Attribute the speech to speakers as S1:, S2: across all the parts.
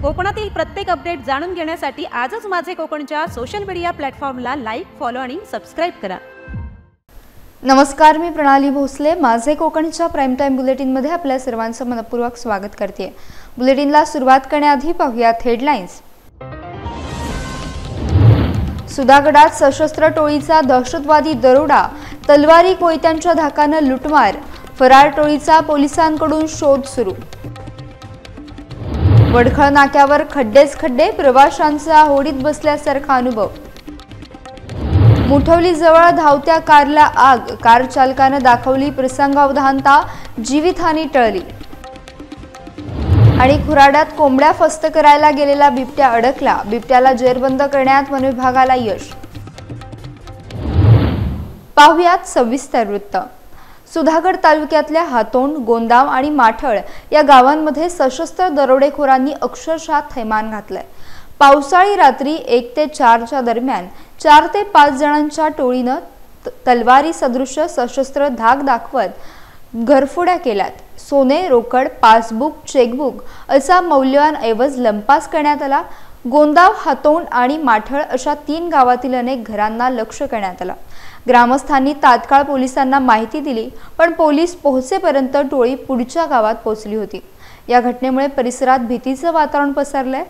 S1: कोकणातील प्रत्येक अपडेट जाणून घेण्यासाठी आजच माझे कोकणच्या सोशल मीडिया प्लॅटफॉर्मला लाईक, फॉलो आणि सबस्क्राइब करा।
S2: नमस्कार, मी प्रणाली भोसले माझे कोकणच्या प्राइम टाइम बुलेटिनमध्ये आपल्या सर्वांचं मनपूर्वक स्वागत करते। बुलेटिनला सुरुवात करण्याआधी पाहूयात हेडलाईन्स। सुधागडात सशस्त्र टोळीचा दहशतवादी दरोडा, तलवारी कोयत्यांच्या धाकानं लुटमार, फरार टोळीचा पोलिसांकडून शोध सुरू। वडखळ नाक्यावर खड्डेच खड्डे, प्रवाशांचा होडीत बसल्यासारखा अनुभव। मुठवलीजवळ धावत्या कारला आग, कार चालकानं दाखवली प्रसंगावधानता, जीवितहानी टळली। आणि खुराड्यात कोंबड्या फस्त करायला गेलेला बिबट्या अडकला, बिबट्याला जेरबंद करण्यात वनविभागाला यश। पाहुयात सविस्तर वृत्त। सुधागड तालुक्यातल्या हातोंड, गोंदाव आणि माठळ या गावांमध्ये सशस्त्र दरोडेखोरांनी अक्षरशः थैमान घातलंय। पावसाळी रात्री 1 ते 4च्या दरम्यान 4 ते 5 जणांच्या टोळीनं तलवारी सदृश्य सशस्त्र धाक दाखवत घरफोड्या केल्यात। सोने, रोकड, पासबुक, चेकबुक असा मौल्यवान ऐवज लंपास करण्यात आला। गोंदाव, हातोंड आणि माठळ अशा 3 गावातील अनेक घरांना लक्ष्य करण्यात आलं। ग्रामस्थांनी तात्काळ पोलिसांना माहिती दिली, पण पोलीस पोहोचेपर्यंत टोळी पुढच्या गावात पोहोचली होती। या घटनेमुळे परिसरात भीतीचं वातावरण पसरलंय।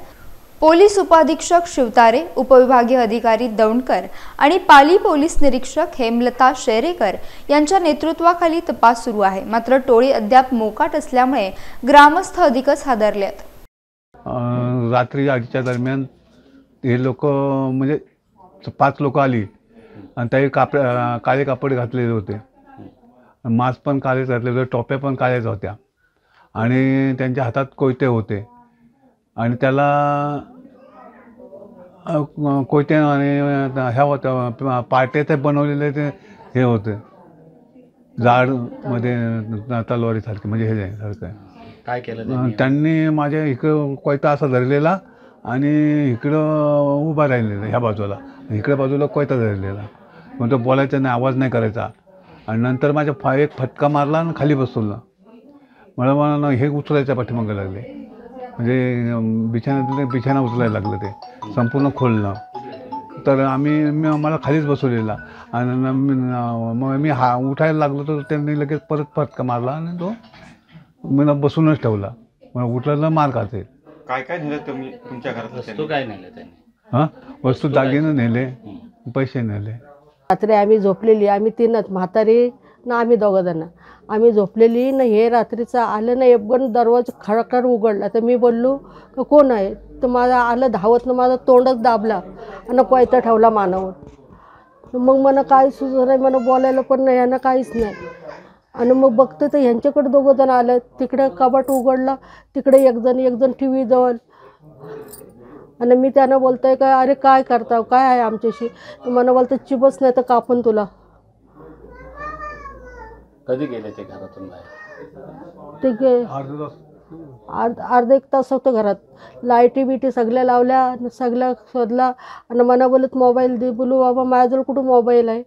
S2: पोलीस उपाधीक्षक शिवतारे, उपविभागीय अधिकारी दौंडकर आणि पाली पोलीस निरीक्षक हेमलता शेरेकर यांच्या नेतृत्वाखाली तपास सुरू आहे। मात्र टोळी अद्याप मोकाट असल्यामुळे ग्रामस्थ अधिकच हादरलेत।
S3: रात्री 8च्या दरम्यान हे लोक म्हणजे 5 लोक आली आणि त्याही काळे कापड घातलेले होते, मास्क पण काळेच घातलेले होते, टोप्या पण काळ्याच होत्या आणि त्यांच्या हातात कोयते होते आणि त्याला कोयते आणि ह्या होत्या पाट्याचे बनवलेले ते हे होते जाडमध्ये तलवारीसारखे, म्हणजे हे सारखं।
S4: काय केलं
S3: त्यांनी माझ्या इकडं कोयता असा धरलेला आणि इकडं उभा राहिलेला, ह्या बाजूला इकडे बाजूला कोयता धरलेला, मग तो बोलायचा नाही, आवाज नाही करायचा। आणि नंतर माझ्या एक फटका मारला आणि खाली बसवलं। मला हे उचलायच्या पाठीमागे लागले, म्हणजे बिछाना उचलायला लागलं, ते संपूर्ण खोललं। तर मला खालीच बसवलेला आणि मग मी उठायला लागलो तर त्यांनी लगेच परत फटका मारला आणि तो मला बसूनच ठेवला। मला उठला मार खाते।
S4: काय काय नेलं तुम्ही तुमच्या घरात? वस्तू काय नेलं त्यांनी?
S3: हां, वस्तू दागिने नेले, पैसे नेले।
S5: रात्री आम्ही झोपलेली, आम्ही 3च, म्हातारी ना आम्ही 2 जण, आम्ही झोपलेली ना हे रात्रीचं आलं ना एकदम दरवाजा खडखड उघडला। तर मी बोललो का कोण आहे, तर माझा आलं धावत ना माझा तोंडच दाबला आणि कोयता ठेवला मानावर। मग मला काय सुचलं नाही, मला बोलायला पण नाही, यांना काहीच नाही। आणि मग बघते तर ह्यांच्याकडे 2 जण आले, तिकडे कपाट उघडला, तिकडे एक जण टी व्ही जवळ। आणि मी त्यांना बोलतोय का अरे काय करता, काय आहे आमच्याशी? मला बोलतं चिबस नाही तर कापून तुला।
S4: कधी गेले ते घरातून बाहेर?
S5: ते अर्धा 1 तास होतं घरात। लाईटी बिटी सगळ्या लावल्या, सगळ्या शोधला आणि मला बोलत मोबाईल दे। बोलू बाबा माझ्याजवळ कुठं मोबाईल आहे?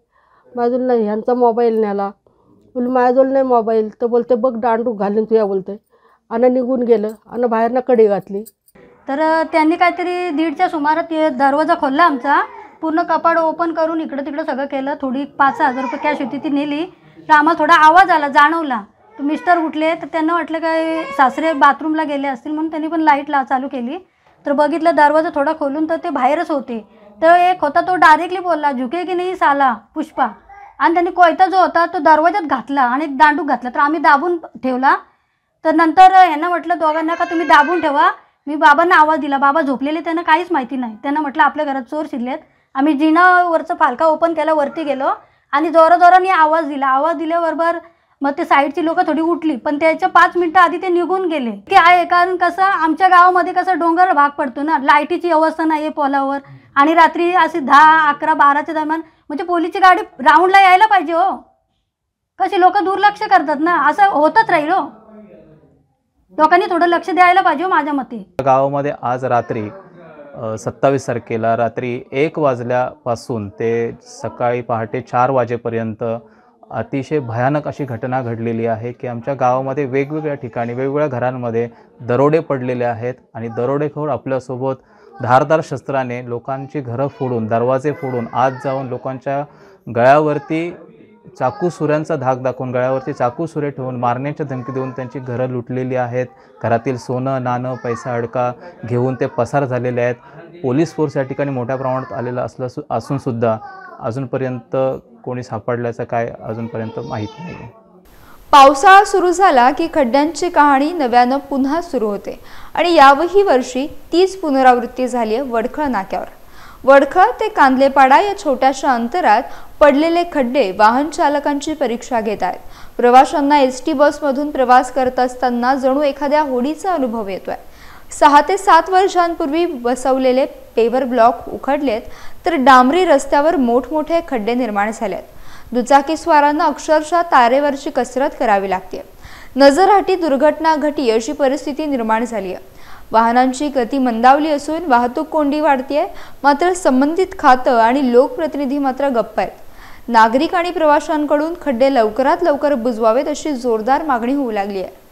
S5: माझ्याजवळ नाही। ह्यांचा मोबाईल न्याला। बोलू माझ्याजवळ नाही मोबाईल। तर बोलते बघ दांडू घालून तुया, बोलते आणि निघून गेलं आणि बाहेरनं कडी घातली।
S6: तर त्यांनी काहीतरी 1:30च्या सुमारात दरवाजा खोलला आमचा, पूर्ण कपाट ओपन करून इकडं तिकडं सगळं केलं। थोडी 5,000 रुपये कॅश होती ती नेली। तर आम्हाला थोडा आवाज आला, जाणवला। तर मिस्टर उठले, तर त्यांना वाटलं काय सासरे बाथरूमला गेले असतील, म्हणून त्यांनी पण लाईट चालू केली। तर बघितलं दरवाजा थोडा खोलून, तर ते बाहेरच होते। तर एक होता तो डायरेक्टली बोलला झुके की नाही साला पुष्पा, आणि त्यांनी कोयता जो होता तो दरवाजात घातला आणि एक दांडूक घातला। तर आम्ही दाबून ठेवला। तर नंतर ह्यांना म्हटलं दोघांना का तुम्ही दाबून ठेवा। मी बाबांना आवाज दिला, बाबा झोपलेले, त्यांना काहीच माहिती नाही। त्यांना म्हटलं आपल्या घरात चोर शिरलेत। आम्ही जिनावरचं फालका ओपन केला, वरती गेलो आणि जोराजोराने आवाज दिला। आवाज दिल्याबरोबर मग ते साईडची लोक थोडी उठली, पण त्याच्या 5 मिनिटं आधी ते निघून गेले। ते आहे कारण कसं आमच्या गावामध्ये कसं डोंगर भाग पडतो ना, लाईटीची व्यवस्था नाही आहे पोलावर, आणि रात्री अशी 10, 11, 12च्या दरम्यान म्हणजे पोलीसची गाडी राऊंडला यायला पाहिजे हो। कशी लोक दुर्लक्ष करतात ना, असं होतच राहील हो। लोकांनी थोडं लक्ष द्यायला पाहिजे माझ्या मते।
S7: गावामध्ये आज रात्री 27 तारखेला रात्री 1 वाजल्यापासून ते सकाळी पहाटे 4 वाजेपर्यंत अतिशय भयानक अशी घटना घडलेली आहे की आमच्या गावामध्ये वेगवेगळ्या ठिकाणी वेगवेगळ्या घरांमध्ये दरोडे पडलेले आहेत आणि दरोडेखोर आपल्यासोबत धारदार शस्त्राने लोकांची घरं फोडून दरवाजे फोडून आत जाऊन लोकांच्या गळ्यावरती चाकू सुऱ्यांचा धाक दाखवून गळ्यावरती चाकू सुरे ठेवून मारण्याची धमकी देऊन त्यांची घरं लुटलेली आहेत. घरातील सोनं नाणं पैसा अडका घेऊन ते पसार झालेले आहेत. पोलीस फोर्स या ठिकाणी मोठ्या प्रमाणात आलेला असूनसुद्धा अजूनपर्यंत कोणी सापडल्याचं काय अजूनपर्यंत माहीत नाही.
S2: पावसाळा सुरू झाला की खड्ड्यांची कहाणी नव्यानं पुन्हा सुरू होते आणि याही वर्षी तीच पुनरावृत्ती झाली आहे वडखळ नाक्यावर. वडखळ ते कांदलेपाडा या छोट्याशा अंतरात पडलेले खड्डे वाहन चालकांची परीक्षा घेत आहेत. प्रवाशांना एसटी बसमधून प्रवास करत असताना जणू एखाद्या होडीचा अनुभव येतोय. 6 ते 7 वर्षांपूर्वी बसवलेले पेवर ब्लॉक उखडलेत तर डांबरी रस्त्यावर मोठमोठे खड्डे निर्माण झालेत. दुचाकीस्वारांना अक्षरशः तारेवरची कसरत करावी लागते. नजरहाटी दुर्घटना घटी अशी परिस्थिती निर्माण झाली आहे. वाहनांची गती मंदावली असून वाहतूक कोंडी वाढतीये. मात्र संबंधित खातं आणि लोकप्रतिनिधी मात्र गप्प आहेत. नागरिक आणि प्रवाशांकडून खड्डे लवकरात लवकर बुजवावेत अशी जोरदार मागणी होऊ लागली आहे.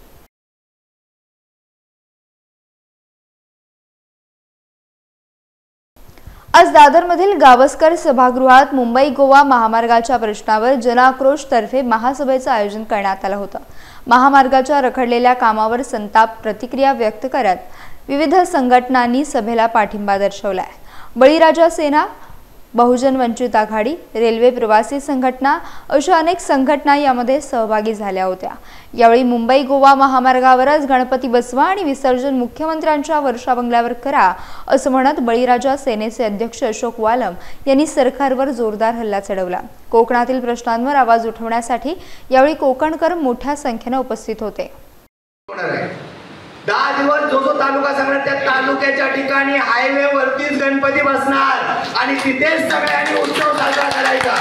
S2: आज दादरमधील गावस्कर सभागृहात मुंबई गोवा महामार्गाच्या प्रश्नावर जनआक्रोश तर्फे महासभेचं आयोजन करण्यात आलं होतं. महामार्गाच्या रखडलेल्या कामावर संताप प्रतिक्रिया व्यक्त करत विविध संघटनांनी सभेला पाठिंबा दर्शवलाय. बळीराजा सेना, बहुजन वंचित आघाडी, रेल्वे प्रवासी संघटना अशा अनेक संघटना यामध्ये सहभागी झाल्या होत्या. यावेळी मुंबई गोवा महामार्गावरच गणपती बसवा आणि विसर्जन मुख्यमंत्र्यांच्या वर्षा बंगल्यावर करा असं म्हणत बळीराजा सेनेचे अध्यक्ष अशोक वालम यांनी सरकारवर जोरदार हल्ला चढवला. कोकणातील प्रश्नांवर आवाज उठवण्यासाठी यावेळी कोकणकर मोठ्या संख्येने उपस्थित होते.
S8: 10 दिवस जो तालुका सांगणार त्या तालुक्याच्या ठिकाणी हायवे वरतीच गणपती बसणार आणि तिथेच सगळ्यांनी उत्सव साजरा करायचा.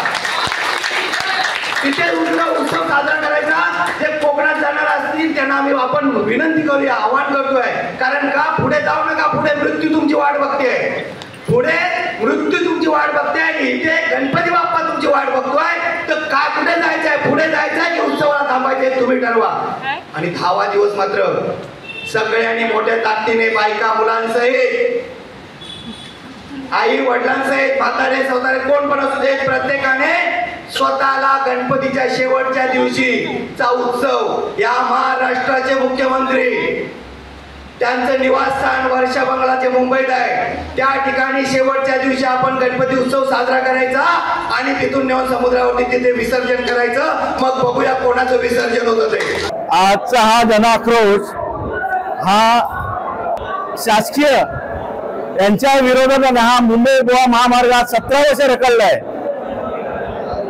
S8: तिथे उत्सव साजरा करायचा. जे कोकणात जाणार असतील त्यांना आपण विनंती करूया, आवाहन करतोय. कारण का पुढे जाऊ नका, पुढे मृत्यू तुमची वाट बघते. पुढे मृत्यू तुमची वाट बघते आणि इथे गणपती बाप्पा तुमची वाट बघतोय. तर का कुठे जायचंय, पुढे जायचंय की उत्सवाला थांबायचंय तुम्ही ठरवा. आणि 10 दिवस मात्र सगळ्यांनी मोठ्या ताकदीने बायका मुलांसहित आई वडिलांसहित म्हातारे सौतारे कोण पण असू दे प्रत्येकाने स्वतःला गणपतीच्या शेवटच्या दिवशीचा उत्सव या महाराष्ट्राचे मुख्यमंत्री त्यांचं निवासस्थान वर्षा बंगलाचे मुंबईत आहे त्या ठिकाणी शेवटच्या दिवशी आपण गणपती उत्सव साजरा करायचा आणि तिथून नेऊन समुद्रावरती तिथे विसर्जन करायचं. मग बघूया कोणाचं विसर्जन होतं ते.
S9: आजचा हा जनाक्रोश हा शासकीय यांच्या विरोधात हा मुंबई गोवा महामार्गात 17 वर्ष रखडलाय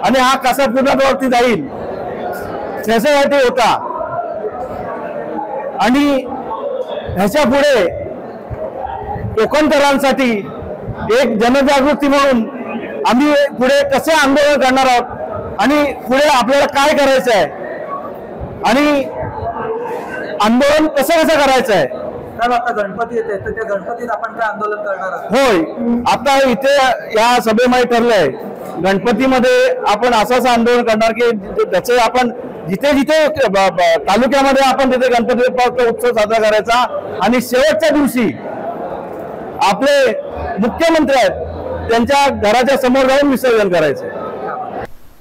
S9: आणि हा कसा पूर्णत्वावरती जाईल त्याच्यासाठी होता. आणि ह्याच्या पुढे कोकणकरांसाठी एक जनजागृती म्हणून आम्ही पुढे कसे आंदोलन करणार आहोत आणि पुढे आपल्याला काय करायचं आहे आणि आंदोलन कसं करायचं आहे.
S10: तर आता गणपती येते तर त्या गणपतीत आपण काय आंदोलन करणार आहोत.
S9: होय, आता इथे या सभेमध्ये ठरलंय गणपतीमध्ये आपण असंच आंदोलन करणार की त्याचे आपण जिथे जिथे तालुक्यामध्ये आपण तिथे गणपती बाप्पाचा उत्सव साजरा करायचा आणि शेवटच्या दिवशी आपले मुख्यमंत्री आहेत त्यांच्या घराच्या समोर जाऊन विसर्जन करायचं.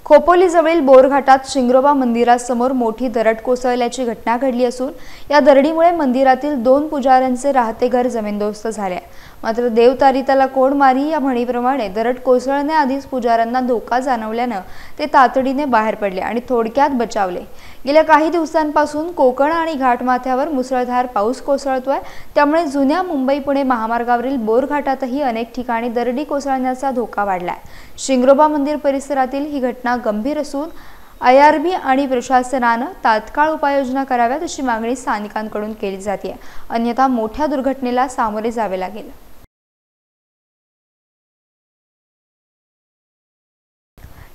S2: खोपोलीजवळील बोरघाटात शिंगरोबा मंदिरासमोर मोठी दरड कोसळल्याची घटना घडली असून या दरडीमुळे मंदिरातील 2 पुजाऱ्यांचे राहते घर जमीनदोस्त झाले. मात्र देव तारिताला कोण मारी या म्हणीप्रमाणे दरड कोसळण्याआधीच पुजाऱ्यांना धोका जाणवल्यानं ते तातडीने बाहेर पडले आणि थोडक्यात बचावले. गेल्या काही दिवसांपासून कोकण आणि घाटमाथ्यावर मुसळधार पाऊस कोसळतोय. त्यामुळे जुन्या मुंबई पुणे महामार्गावरील बोरघाटातही अनेक ठिकाणी दरडी कोसळण्याचा धोका वाढलाय. शिंगरोबा मंदिर परिसरातील ही घटना गंभीर असून IRB आणि प्रशासनानं तात्काळ उपाययोजना कराव्यात अशी मागणी स्थानिकांकडून केली जाते. अन्यथा मोठ्या दुर्घटनेला सामोरे जावे लागेल.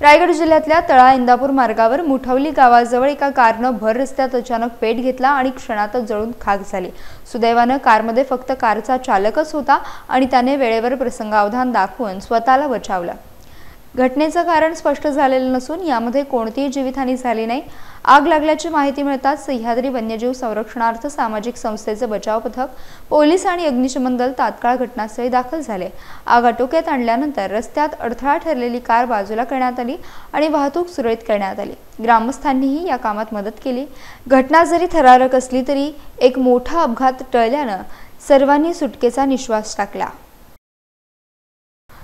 S2: रायगड जिल्ह्यातल्या तळा इंदापूर मार्गावर मुठवली गावाजवळ एका कारनं भर रस्त्यात अचानक पेट घेतला आणि क्षणातच जळून खाक झाली. सुदैवानं कारमध्ये फक्त कारचा चालकच होता आणि त्याने वेळेवर प्रसंगावधान दाखवून स्वतःला बचावलं. घटनेचं कारण स्पष्ट झालेलं नसून यामध्ये कोणतीही जीवितहानी झाली नाही। आग लागल्याची माहिती मिळताच सह्याद्री वन्यजीव संरक्षणार्थ सामाजिक संस्थेचे बचाव पथक, पोलीस आणि अग्निशमन दल तात्काळ घटनास्थळी दाखल झाले। आग आटोक्यात आणल्यानंतर रस्त्यात अडथळा ठरलेली कार बाजूला करण्यात आली आणि वाहतूक सुरळीत करण्यात आली। ग्रामस्थांनीही या कामात मदत केली। घटना जरी थरारक असली तरी एक मोठा अपघात टळल्यानं सर्वांनी सुटकेचा निश्वास टाकला।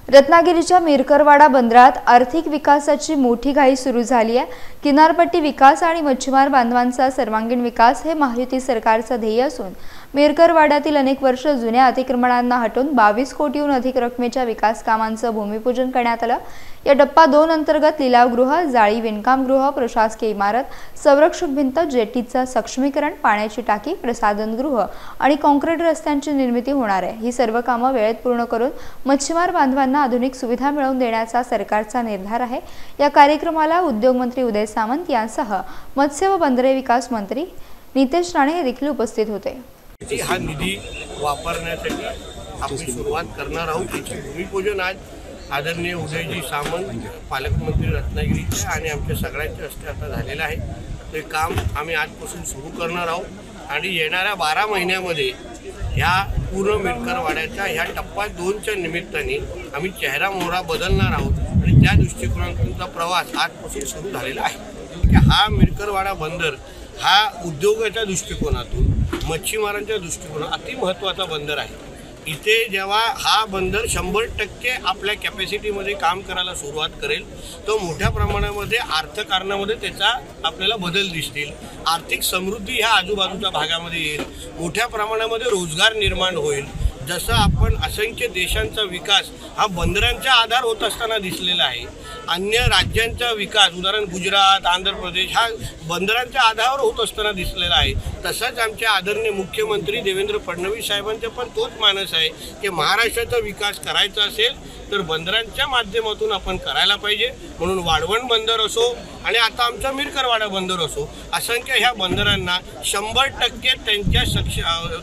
S2: रत्नागिरीच्या मिरकरवाडा बंदरात आर्थिक विकासाची मोठी घाई सुरू झाली आहे। किनारपट्टी विकास आणि मच्छीमार बांधवांचा सर्वांगीण विकास हे महायुती सरकारचं ध्येय असून मिरकरवाड्यातील अनेक वर्ष जुन्या अतिक्रमणांना हटवून 22 कोटीहून अधिक रकमेच्या विकास कामांचं भूमिपूजन करण्यात आलं। या टप्पा 2 अंतर्गत लिलावगृह, जाळी विणकामगृह, प्रशासकीय इमारत, संरक्षक भिंत, जेटीचं सक्षमीकरण, पाण्याची टाकी, प्रसाधनगृह आणि काँक्रीट रस्त्यांची निर्मिती होणार आहे। ही सर्व कामं वेळेत पूर्ण करून मच्छीमार बांधवांना आधुनिक सुविधा मिळवून देण्याचा सरकारचा निर्धार आहे। या कार्यक्रमाला उद्योगमंत्री उदय सामंत यांसह मत्स्य व बंदरे विकास मंत्री नितेश राणे देखील उपस्थित होते।
S11: हा निधी वापरण्यासाठी आपण सुरुवात करणार आहोत। त्याचे भूमिपूजन आज आदरणीय उदयजी सामंत पालकमंत्री रत्नागिरीचे आणि आमच्या सगळ्यांच्या हस्ते आता झालेलं आहे। ते काम आम्ही आजपासून सुरू करणार आहोत आणि येणाऱ्या 12 महिन्यामध्ये ह्या पूर्ण मिरकरवाड्याच्या ह्या टप्पा 2च्या निमित्ताने आम्ही चेहरा मोहरा बदलणार आहोत आणि त्या दृष्टिकोनातूनचा प्रवास आजपासून सुरू झालेला आहे की हा मिरकरवाडा बंदर हा उद्योगाच्या दृष्टिकोनातून, मच्छीमारांच्या दृष्टिकोनातून अति महत्त्वाचा बंदर आहे। इथे जेव्हा हा बंदर 100% आपल्या कॅपॅसिटीमध्ये काम करायला सुरुवात करेल तो मोठ्या प्रमाणामध्ये अर्थकारणामध्ये त्याचा आपल्याला बदल दिसतील। आर्थिक समृद्धी ह्या आजूबाजूच्या भागामध्ये येईल, मोठ्या प्रमाणामध्ये रोजगार निर्माण होईल। जसं आपण असंख्य देशांचा विकास हा बंदरांचा आधार होत असताना दिसलेला आहे। अन्य राज्यांचा विकास उदाहरण गुजरात, आंध्र प्रदेश हा बंदरांच्या आधारावर होत असताना दिसलेला आहे। तसंच आमचे आदरणीय मुख्यमंत्री देवेंद्र फडणवीस साहेबांचे पण तोच मानस आहे की महाराष्ट्राचा विकास करायचा असेल तर बंदरांच्या माध्यमातून आपण करायला पाहिजे। म्हणून वाढवण बंदर असो आणि आता आमचा मिरकरवाडा बंदर असो, असंख्य ह्या बंदरांना 100% त्यांच्या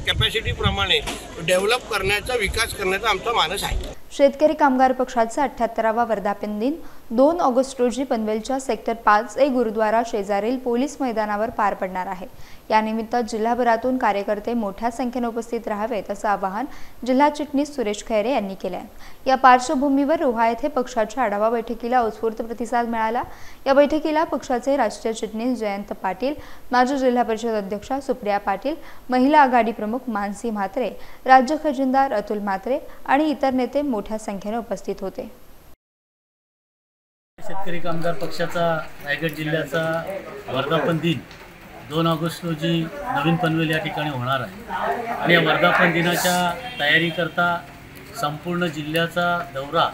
S11: कॅपॅसिटीप्रमाणे डेव्हलप करण्याचा, विकास करण्याचा आमचा मानस आहे।
S2: शेतकरी कामगार पक्षाचा 78वा वर्धापन दिन 2 ऑगस्ट रोजी पनवेलच्या सेक्टर 5A गुरुद्वारा शेजारील पोलीस मैदानावर पार पडणार आहे। यानिमित्त जिल्हाभरातून कार्यकर्ते मोठ्या संख्येने उपस्थित राहावेत असं आवाहन जिल्हा चिटणीस सुरेश खैरे यांनी केले आहे। या पार्श्वभूमीवर रोहा येथे पक्षाच्या आढावा बैठकीला उत्स्फूर्त प्रतिसाद मिळाला। या बैठकीला पक्षाचे राष्ट्रीय चिटणीस जयंत पाटील, माजी जिल्हा परिषद अध्यक्षा सुप्रिया पाटील, महिला आघाडी प्रमुख मानसी म्हात्रे, राज्य खजिनदार अतुल म्हात्रे आणि इतर नेते मोठ्या संख्येने उपस्थित होते।
S12: शेतकरी कामगार पक्षाचा रायगड जिल्ह्याचा वर्धापन दिन 2 ऑगस्ट रोजी नवीन पनवेल या ठिकाणी होणार आहे आणि या वर्धापन दिनाच्या तयारीकरता संपूर्ण जिल्ह्याचा दौरा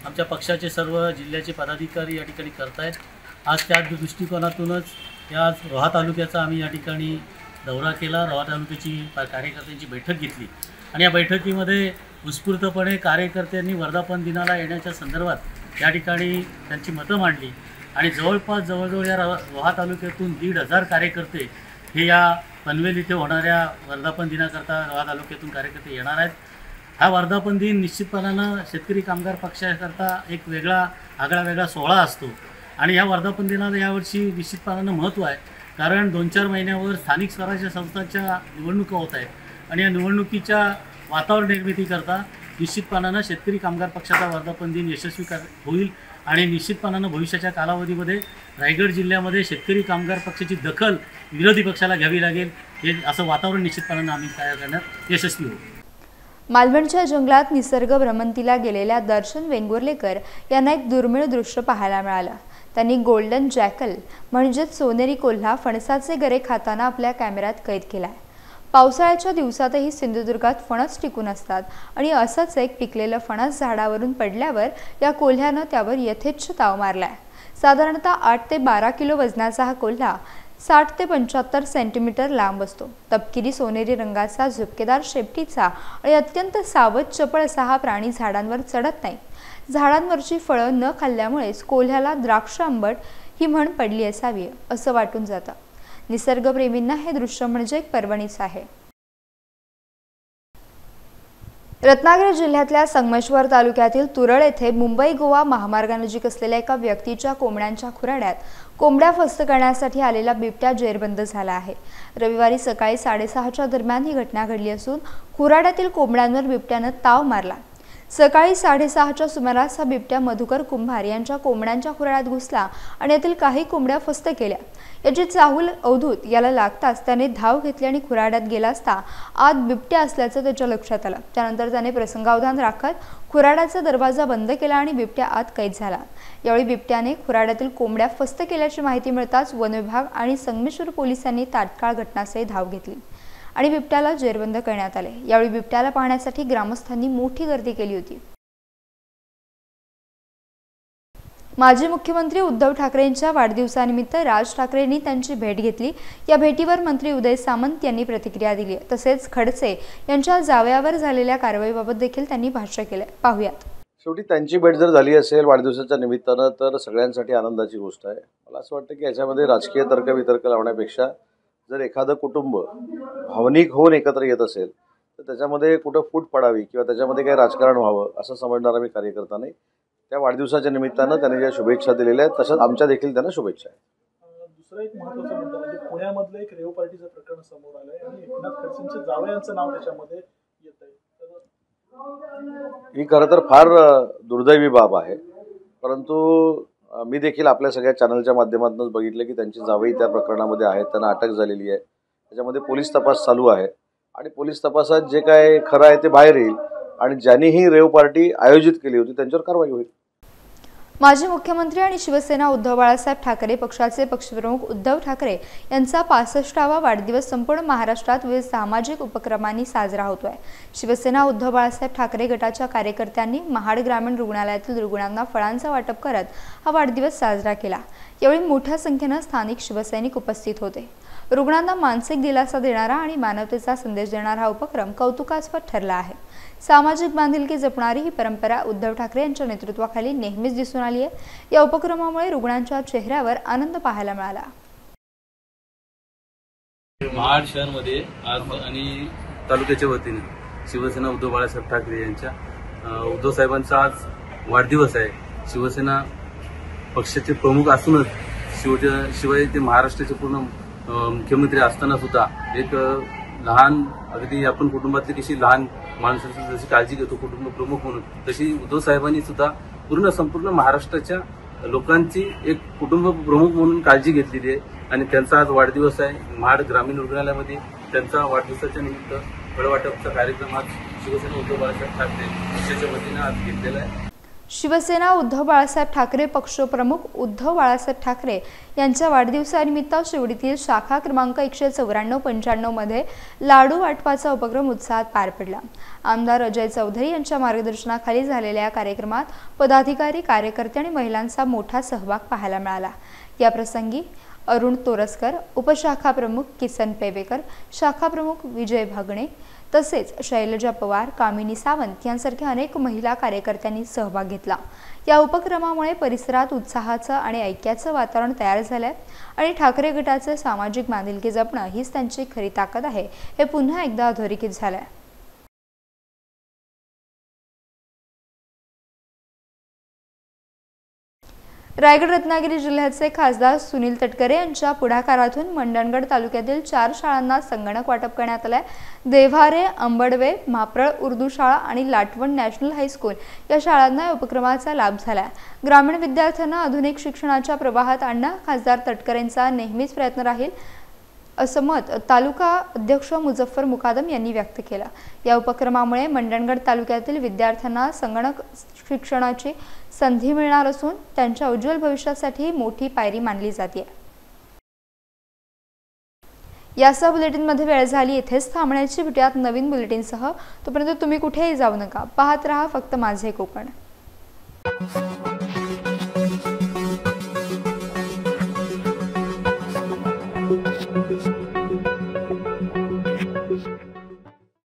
S12: आमच्या पक्षाचे सर्व जिल्ह्याचे पदाधिकारी या ठिकाणी करत आहेत। आज त्या दृष्टिकोनातूनच या रोहा तालुक्याचा आम्ही या ठिकाणी दौरा केला। रोहा तालुक्याची कार्यकर्त्यांची बैठक घेतली आणि या बैठकीमध्ये उत्स्फूर्तपणे कार्यकर्त्यांनी वर्धापन दिनाला येण्याच्या संदर्भात या ठिकाणी त्यांची मतं मांडली आणि जवळजवळ या रोहा तालुक्यातून 1,500 कार्यकर्ते हे या पनवेल इथे होणाऱ्या वर्धापन दिनाकरता रोहा तालुक्यातून कार्यकर्ते येणार आहेत। हा वर्धापन दिन निश्चितपणानं शेतकरी कामगार पक्षाकरता एक आगळा सोहळा असतो आणि या वर्धापन दिनाला यावर्षी निश्चितपणानं महत्त्व आहे कारण 2-4 महिन्यावर स्थानिक स्वराज्य संस्थांच्या निवडणुका होत आहेत आणि या निवडणुकीच्या वातावरण निर्मितीकरता निश्चितपणानं शेतकरी कामगार पक्षाचा वर्धापन दिन यशस्वी होईल आणि निश्चितपणानं भविष्याच्या कालावधीमध्ये रायगड जिल्ह्यामध्ये शेतकरी कामगार पक्षाची दखल विरोधी पक्षाला घ्यावी लागेल हे असं वातावरण निश्चितपणानं आम्ही तयार करण्यात यशस्वी होऊ।
S2: मालवणच्या जंगलात निसर्ग भ्रमंतीला गेलेल्या दर्शन वेंगुर्लेकर यांना एक दुर्मिळ दृश्य पाहायला मिळालं। त्यांनी गोल्डन जॅकल म्हणजेच सोनेरी कोल्हा फणसाचे गरे खाताना आपल्या कॅमेऱ्यात कैद केलाय। पावसाळ्याच्या दिवसातही सिंधुदुर्गात फणस टिकून असतात आणि असंच एक पिकलेलं फणस झाडावरून पडल्यावर या कोल्ह्यानं त्यावर यथेच्छ ताव मारलाय। साधारणतः 8 ते 12 किलो वजनाचा हा कोल्हा 60 ते 75 सेंटीमीटर लांब असतो। तपकिरी सोनेरी रंगाचा झुपकेदार शेपटीचा आणि अत्यंत सावध चपळ असा हा प्राणी झाडांवर चढत नाही। झाडांवरची फळं न खाल्ल्यामुळेच कोल्ह्याला द्राक्ष आंबट ही म्हण पडली असावी असं वाटून जातं। निसर्गप्रेमींना हे दृश्य म्हणजे एक पर्वणीच आहे। रत्नागिरी जिल्ह्यातल्या संगमेश्वर तालुक्यातील तुरळ येथे मुंबई गोवा महामार्गानजीक असलेल्या एका व्यक्तीच्या कोंबड्यांच्या खुराड्यात कोंबड्या फस्त करण्यासाठी आलेला बिबट्या जेरबंद झाला आहे। रविवारी सकाळी 6:30च्या दरम्यान ही घटना घडली असून खुराड्यातील कोंबड्यांवर बिबट्याने ताव मारला। सकाळी 6:30च्या सुमारास हा बिबट्या मधुकर कुंभार यांच्या कोंबड्यांच्या खुराड्यात घुसला आणि यातील काही कोंबड्या फस्त केल्या। याची चाहूल अवधूत याला लागताच त्याने धाव घेतली आणि खुराड्यात गेला असता आत बिबट्या असल्याचं त्याच्या लक्षात आलं। त्यानंतर त्याने प्रसंगावधान राखत खुराड्याचा दरवाजा बंद केला आणि बिबट्या आत कैद झाला। यावेळी बिबट्याने खुराड्यातील कोंबड्या फस्त केल्याची माहिती मिळताच वन विभाग आणि संगमेश्वर पोलिसांनी तात्काळ घटनास्थळी धाव घेतली आणि बिबट्याला जेरबंद करण्यात आले। यावेळी बिबट्याला पाहण्यासाठी ग्रामस्थांनी मोठी गर्दी केली होती। माजी मुख्यमंत्री उद्धव ठाकरेंच्या वाढदिवसानिमित्त राज ठाकरेंनी त्यांची भेट घेतली। या भेटीवर मंत्री उदय सामंत यांनी प्रतिक्रिया दिली। तसेच खडसे यांच्या जावयावर झालेल्या कारवाईबाबत देखील त्यांनी भाष्य केले। पाहूयात।
S13: शेवटी त्यांची भेट जर झाली असेल वाढदिवसाच्या निमित्तानं तर सगळ्यांसाठी आनंदाची गोष्ट आहे। मला असं वाटतं की याच्यामध्ये राजकीय तर्कवितर्क लावण्यापेक्षा जर एखादं कुटुंब भावनिक होऊन एकत्र येत असेल तर त्याच्यामध्ये कुठं फूट पडावी किंवा त्याच्यामध्ये काही राजकारण व्हावं असं समजणारा मी कार्यकर्ता नाही। त्या वाढदिवसाच्या निमित्तानं त्यांनी ज्या शुभेच्छा दिलेल्या आहेत तशाच आमच्या देखील त्यांना शुभेच्छा आहेत।
S14: दुसरं एक महत्त्वाचं मुद्दा म्हणजे पुण्यामधलं एक रेव पार्टीचं प्रकरण समोर आलंय आणि एकनाथ खडसेंच्या जावयांचं नाव त्याच्यामध्ये येत आहे।
S13: ही खरं तर फार दुर्दैवी बाब आहे, परंतु मी देखील आपल्या सगळ्या चॅनलच्या माध्यमातूनच बघितलं की त्यांची जावई त्या प्रकरणामध्ये आहेत, त्यांना अटक झालेली आहे। त्याच्यामध्ये पोलीस तपास चालू आहे आणि पोलीस तपासात जे काय खरं आहे ते बाहेर येईल आणि ज्यांनी ही रेव पार्टी आयोजित केली होती त्यांच्यावर कारवाई होईल।
S2: माजी मुख्यमंत्री आणि शिवसेना उद्धव बाळासाहेब ठाकरे पक्षाचे पक्षप्रमुख उद्धव ठाकरे यांचा 65वा वाढदिवस संपूर्ण महाराष्ट्रात विविध सामाजिक उपक्रमांनी साजरा होतोय। शिवसेना उद्धव बाळासाहेब ठाकरे गटाच्या कार्यकर्त्यांनी महाड ग्रामीण रुग्णालयातील रुग्णांना फळांचं वाटप करत हा वाढदिवस साजरा केला। यावेळी मोठ्या संख्येने स्थानिक शिवसैनिक उपस्थित होते। रुग्णांना मानसिक दिलासा देणारा आणि मानवतेचा संदेश देणारा हा उपक्रम कौतुकास्पद ठरला आहे। सामाजिक बांधिलकी जपणारी ही परंपरा उद्धव ठाकरे यांच्या नेतृत्वाखाली नेहमीच दिसून आली आहे। या उपक्रमामुळे रुग्णांच्या चेहऱ्यावर आनंद पाहायला मिळाला।
S15: महाड शहरामध्ये आज आणि तालुक्याच्या वतीने शिवसेना उद्धव बाळासाहेब ठाकरे यांच्या उद्धव साहेबांचा आज वाढदिवस आहे। शिवसेना पक्षाचे प्रमुख असूनच शिवाय ते महाराष्ट्राचे पूर्ण मुख्यमंत्री असताना सुद्धा एक लहान अगदी आपण कुटुंबातली कशी लहान माणसाची जशी काळजी घेतो कुटुंब प्रमुख म्हणून, तशी उद्धव साहेबांनी सुद्धा संपूर्ण महाराष्ट्राच्या लोकांची एक कुटुंब प्रमुख म्हणून काळजी घेतलेली आहे आणि त्यांचा आज वाढदिवस आहे। महाड ग्रामीण रुग्णालयामध्ये त्यांचा वाढदिवसाच्या निमित्त फळवाटपचा कार्यक्रम आज शिवसेना उद्धव बाळासाहेब ठाकरे पक्षाच्या वतीने आज घेतलेला आहे।
S2: शिवसेना उद्धव बाळासाहेब ठाकरे पक्षप्रमुख उद्धव बाळासाहेब ठाकरे यांच्या वाढदिवसानिमित्त शिवडीतील शाखा क्रमांक 194-95 मध्ये लाडू वाटपाचा उपक्रम उत्साहात पार पडला। आमदार अजय चौधरी यांच्या मार्गदर्शनाखाली झालेल्या या कार्यक्रमात पदाधिकारी, कार्यकर्ते आणि महिलांचा मोठा सहभाग पाहायला मिळाला। या प्रसंगी अरुण तोरसकर, उपशाखा प्रमुख किसन पेवेकर, शाखा प्रमुख विजय भगणे तसेच शैलजा पवार, कामिनी सावंत यांसारख्या अनेक महिला कार्यकर्त्यांनी सहभाग घेतला। या उपक्रमामुळे परिसरात उत्साहाचं आणि ऐक्याचं वातावरण तयार झालंय आणि ठाकरे गटाचे सामाजिक बांधिलकी जपणं हीच त्यांची खरी ताकद आहे हे पुन्हा एकदा अधोरेखित झालंय। रायगड रत्नागिरी जिल्ह्याचे खासदार सुनील तटकरे यांच्या पुढाकारातून मंडणगड तालुक्यातील 4 शाळांना संगणक वाटप करण्यात आले। देव्हारे, अंबडवे, माप्रळ उर्दू शाळा आणि लाटवण नॅशनल हायस्कूल या शाळांना या उपक्रमाचा लाभ झाला। ग्रामीण विद्यार्थ्यांना आधुनिक शिक्षणाच्या प्रवाहात आणणं खासदार तटकरेंचा नेहमीच प्रयत्न राहील असं मत तालुका अध्यक्ष मुझफ्फर मुकादम यांनी व्यक्त केलं। या उपक्रमामुळे मंडणगड तालुक्यातील विद्यार्थ्यांना संगणक शिक्षणाची संधी मिळणार असून त्यांच्या उज्ज्वल भविष्यासाठी मोठी पायरी मानली जाते। यासह बुलेटिनमध्ये वेळ झाली इथेच थांबण्याची। भेटूयात नवीन बुलेटिनसह। तोपर्यंत तुम्ही कुठेही जाऊ नका, पाहत रहा फक्त माझे कोकण।